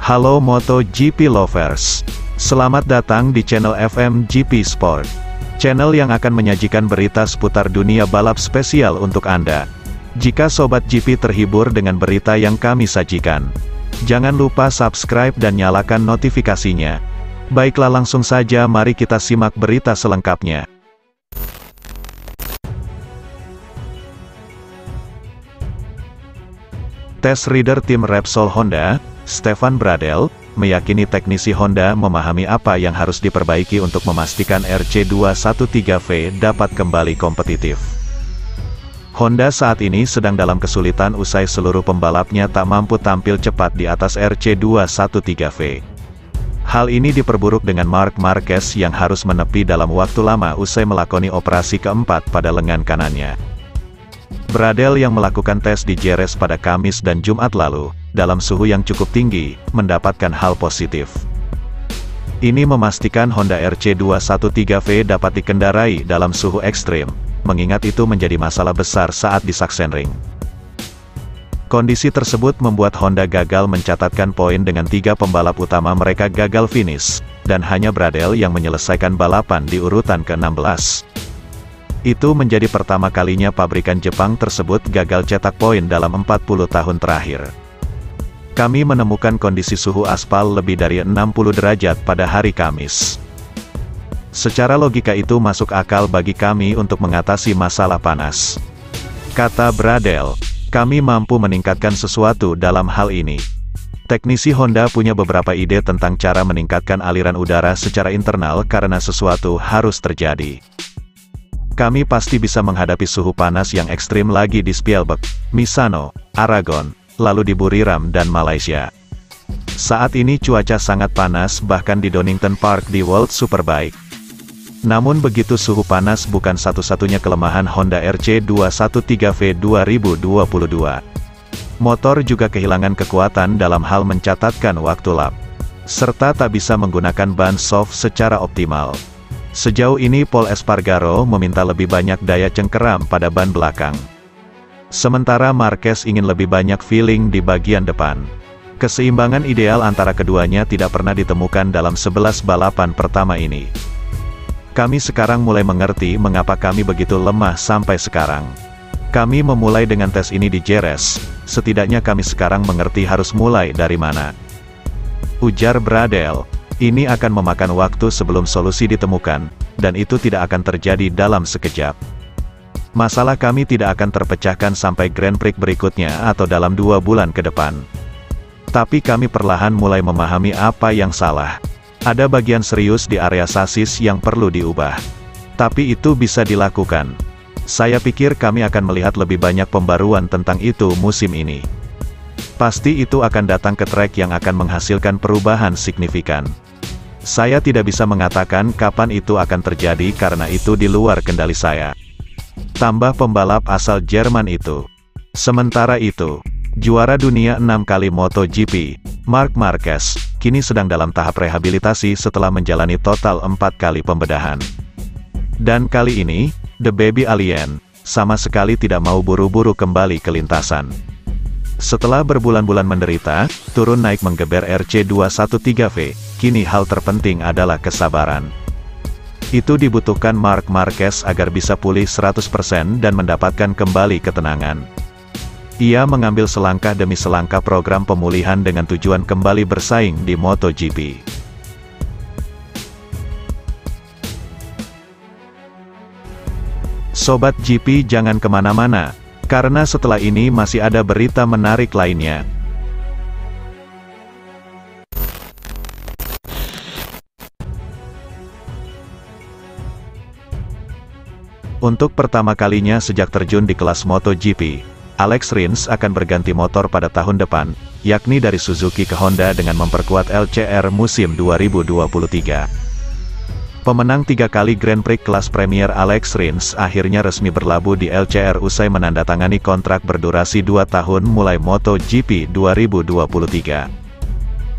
Halo MotoGP lovers, selamat datang di channel FMGP Sport, channel yang akan menyajikan berita seputar dunia balap spesial untuk Anda. Jika Sobat GP terhibur dengan berita yang kami sajikan, jangan lupa subscribe dan nyalakan notifikasinya. Baiklah, langsung saja mari kita simak berita selengkapnya. Test rider tim Repsol Honda, Stefan Bradl, meyakini teknisi Honda memahami apa yang harus diperbaiki untuk memastikan RC213V dapat kembali kompetitif. Honda saat ini sedang dalam kesulitan usai seluruh pembalapnya tak mampu tampil cepat di atas RC213V. Hal ini diperburuk dengan Marc Marquez yang harus menepi dalam waktu lama usai melakoni operasi keempat pada lengan kanannya. Bradl yang melakukan tes di Jerez pada Kamis dan Jumat lalu, dalam suhu yang cukup tinggi, mendapatkan hal positif. Ini memastikan Honda RC213V dapat dikendarai dalam suhu ekstrim, mengingat itu menjadi masalah besar saat di Sachsenring. Kondisi tersebut membuat Honda gagal mencatatkan poin dengan 3 pembalap utama mereka gagal finish, dan hanya Bradl yang menyelesaikan balapan di urutan ke-16. Itu menjadi pertama kalinya pabrikan Jepang tersebut gagal cetak poin dalam 40 tahun terakhir. Kami menemukan kondisi suhu aspal lebih dari 60 derajat pada hari Kamis. Secara logika itu masuk akal bagi kami untuk mengatasi masalah panas. Kata Bradl, kami mampu meningkatkan sesuatu dalam hal ini. Teknisi Honda punya beberapa ide tentang cara meningkatkan aliran udara secara internal karena sesuatu harus terjadi. Kami pasti bisa menghadapi suhu panas yang ekstrim lagi di Spielberg, Misano, Aragon, lalu di Buriram dan Malaysia. Saat ini cuaca sangat panas bahkan di Donington Park di World Superbike. Namun begitu suhu panas bukan satu-satunya kelemahan Honda RC213V 2022. Motor juga kehilangan kekuatan dalam hal mencatatkan waktu lap, serta tak bisa menggunakan ban soft secara optimal. Sejauh ini Pol Espargaro meminta lebih banyak daya cengkeram pada ban belakang. Sementara Marquez ingin lebih banyak feeling di bagian depan. Keseimbangan ideal antara keduanya tidak pernah ditemukan dalam 11 balapan pertama ini. Kami sekarang mulai mengerti mengapa kami begitu lemah sampai sekarang. Kami memulai dengan tes ini di Jerez, setidaknya kami sekarang mengerti harus mulai dari mana. Ujar Bradl. Ini akan memakan waktu sebelum solusi ditemukan, dan itu tidak akan terjadi dalam sekejap. Masalah kami tidak akan terpecahkan sampai Grand Prix berikutnya atau dalam 2 bulan ke depan. Tapi kami perlahan mulai memahami apa yang salah. Ada bagian serius di area sasis yang perlu diubah. Tapi itu bisa dilakukan. Saya pikir kami akan melihat lebih banyak pembaruan tentang itu musim ini. Pasti itu akan datang ke trek yang akan menghasilkan perubahan signifikan. Saya tidak bisa mengatakan kapan itu akan terjadi karena itu di luar kendali saya. Tambah pembalap asal Jerman itu. Sementara itu, juara dunia 6 kali MotoGP, Marc Marquez, kini sedang dalam tahap rehabilitasi setelah menjalani total 4 kali pembedahan. Dan kali ini, The Baby Alien, sama sekali tidak mau buru-buru kembali ke lintasan. Setelah berbulan-bulan menderita, turun naik menggeber RC213V, kini hal terpenting adalah kesabaran. Itu dibutuhkan Marc Marquez agar bisa pulih 100% dan mendapatkan kembali ketenangan. Ia mengambil selangkah demi selangkah program pemulihan dengan tujuan kembali bersaing di MotoGP. Sobat GP jangan kemana-mana, karena setelah ini masih ada berita menarik lainnya. Untuk pertama kalinya sejak terjun di kelas MotoGP, Alex Rins akan berganti motor pada tahun depan, yakni dari Suzuki ke Honda dengan memperkuat LCR musim 2023. Pemenang 3 kali Grand Prix kelas Premier Alex Rins akhirnya resmi berlabuh di LCR usai menandatangani kontrak berdurasi 2 tahun mulai MotoGP 2023.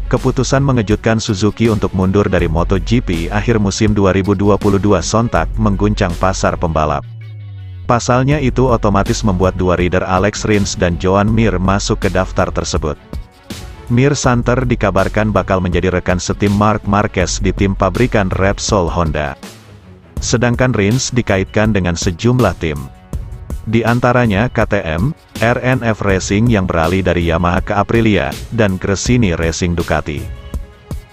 Keputusan mengejutkan Suzuki untuk mundur dari MotoGP akhir musim 2022 sontak mengguncang pasar pembalap. Pasalnya itu otomatis membuat dua rider Alex Rins dan Joan Mir masuk ke daftar tersebut. Mir Santer dikabarkan bakal menjadi rekan setim Marc Marquez di tim pabrikan Repsol Honda. Sedangkan Rins dikaitkan dengan sejumlah tim. Di antaranya KTM, RNF Racing yang beralih dari Yamaha ke Aprilia, dan Gresini Racing Ducati.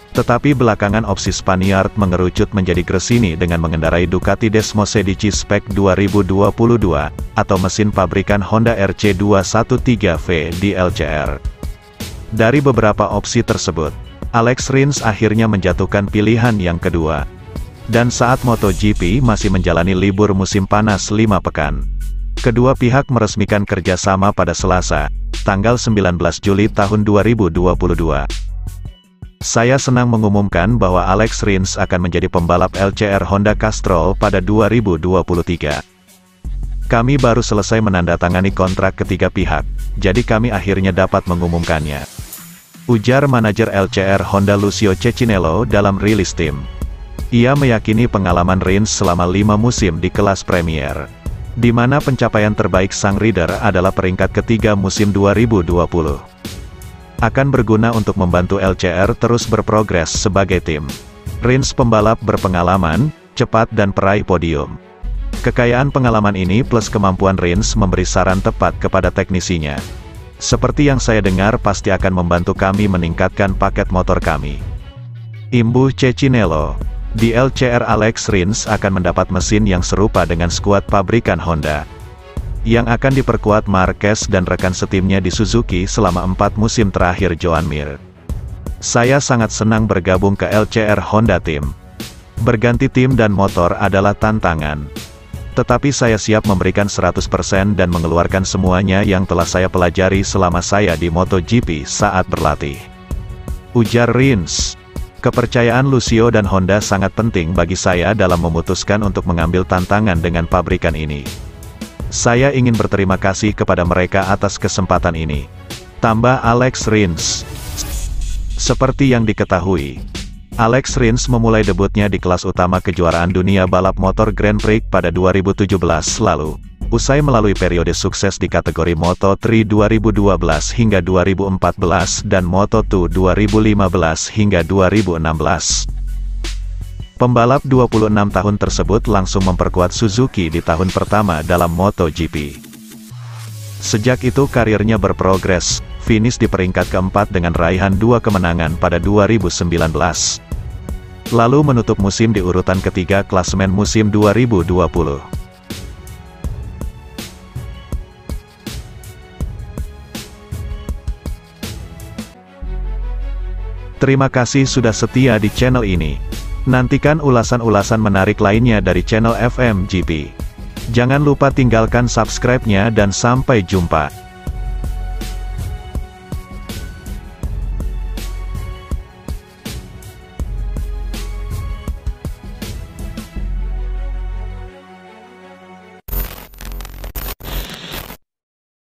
Tetapi belakangan opsi Spaniard mengerucut menjadi Gresini dengan mengendarai Ducati Desmosedici Spec 2022, atau mesin pabrikan Honda RC213V di LCR. Dari beberapa opsi tersebut, Alex Rins akhirnya menjatuhkan pilihan yang kedua. Dan saat MotoGP masih menjalani libur musim panas 5 pekan, kedua pihak meresmikan kerjasama pada Selasa, tanggal 19 Juli tahun 2022. Saya senang mengumumkan bahwa Alex Rins akan menjadi pembalap LCR Honda Castrol pada 2023. Kami baru selesai menandatangani kontrak ketiga pihak, jadi kami akhirnya dapat mengumumkannya, ujar manajer LCR Honda Lucio Cecchinello dalam rilis tim. Ia meyakini pengalaman Rins selama 5 musim di kelas Premier, di mana pencapaian terbaik sang rider adalah peringkat ketiga musim 2020, akan berguna untuk membantu LCR terus berprogres sebagai tim. Rins pembalap berpengalaman, cepat dan peraih podium. Kekayaan pengalaman ini plus kemampuan Rins memberi saran tepat kepada teknisinya. Seperti yang saya dengar pasti akan membantu kami meningkatkan paket motor kami, imbuh Cecchinello. Di LCR Alex Rins akan mendapat mesin yang serupa dengan skuad pabrikan Honda, yang akan diperkuat Marquez dan rekan setimnya di Suzuki selama 4 musim terakhir Joan Mir. Saya sangat senang bergabung ke LCR Honda Team. Berganti tim dan motor adalah tantangan, tetapi saya siap memberikan 100% dan mengeluarkan semuanya yang telah saya pelajari selama saya di MotoGP saat berlatih, ujar Rins. Kepercayaan Lucio dan Honda sangat penting bagi saya dalam memutuskan untuk mengambil tantangan dengan pabrikan ini. Saya ingin berterima kasih kepada mereka atas kesempatan ini, tambah Alex Rins. Seperti yang diketahui, Alex Rins memulai debutnya di kelas utama kejuaraan dunia balap motor Grand Prix pada 2017 lalu, usai melalui periode sukses di kategori Moto3 2012 hingga 2014 dan Moto2 2015 hingga 2016. Pembalap 26 tahun tersebut langsung memperkuat Suzuki di tahun pertama dalam MotoGP. Sejak itu karirnya berprogres, finish di peringkat keempat dengan raihan 2 kemenangan pada 2019. Lalu menutup musim di urutan ketiga klasemen musim 2020. Terima kasih sudah setia di channel ini. Nantikan ulasan-ulasan menarik lainnya dari channel FMGP. Jangan lupa tinggalkan subscribe-nya dan sampai jumpa.